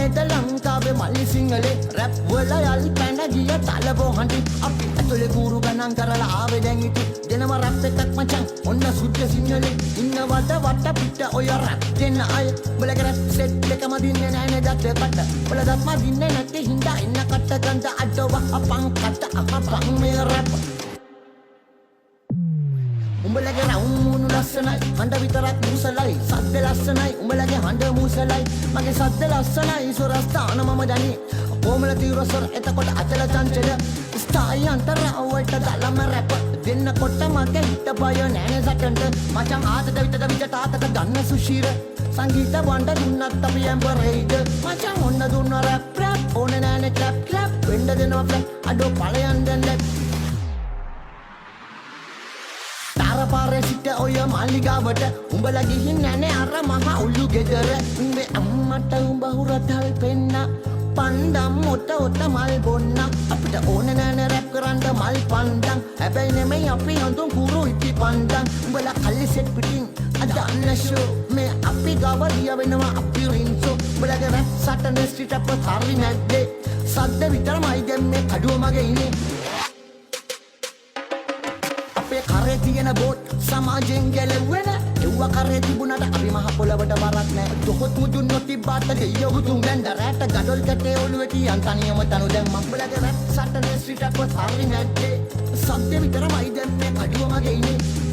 නෙද ලංකාවේ මල්ලි සිංහලේ රැප් වල යල් පැන ගිය තලබෝ හඬි අපි ඇතුලේ කූරු ගණන් කරලා ආවේ දැන් ඉති දෙනම රැප් එකක් මචං ඔන්න සුද්ධ සිංහලේ ඉන්නවද වට පිට ඔය රැප් දෙන්න අය බලක රැප් සෙට් එකම දින්නේ නැහැ නේද කට වල දත්ම දින්නේ නැති හින්දා ඉන්න කට ගඳ අඩව අපං කට අපං මේ රැප් උඹලගේ රවුමුණු ලස්සනයි හඬ විතරක් මුසලයි සද්ද ලස්සනයි උඹලගේ හඬ මුසලයි මගේ සද්ද ලස්සනයි සොරස්ථාන මම දනි කොමල තීරසොර එතකොට අචල චංචල ස්ථායි අන්තරවලට දලම රැප දෙන්නකොට මගේ හිත බය නෑනේ සටන්ට මචං ආතද විතද විත තාතක ගන්න සුශීර සංගීත වණ්ඩ දුන්නත් අපි ඇම්බරේද මචං ඔන්න දුන්න රැප් රැප් ඕනේ නෑනේ ක්ලැප් ක්ලැප් වෙන්න දෙනවා ෆ්ලැප් අඩෝ පළයන් දැන් ලැප් පාරේ සිට ඔය මාලිගාවට උඹලා ගිහින් නැනේ අර මහා උළු ගෙදර උඹේ අම්මට උඹ හුරතල් පෙන්න පණ්ඩම් ඔත මල් බොන්න අපිට ඕන නෑනේ රැප් කරන්න මල් පණ්ඩම් හැබැයි නෙමෙයි අපි හඳුන් කුරු ඉති පණ්ඩම් උඹලා කල්ලි සෙට් පිටින් අදන්න ෂෝ මේ අපි ගාව ලිය වෙනවා අපි රින්සෝ උඹලගේ රැප් සටන ස්ට්‍රීට් අප හරි නැද්දේ සද්ද විතරමයි දැන් මේ කඩුව මගේ ඉන්නේ කරේ තියෙන බෝට් සමාජෙන් ගැලවෙන එව්ව කරේ තිබුණාට අපි මහ පොළවට වරක් නෑ දොහොත් මුදුන් නොතිබ්බාට දෙයියෝ තුන් වැන්ද රැට ගඩොල් කැටේ ඔළුවේ තියන් තනියම තනු දැන් මම්බලගේ රැප් සටනේ ස්ට්‍රීට් අප හරි නැද්දේ සද්ද විතරමයි දැන් මේ කඩුව මගේ ඉන්නේ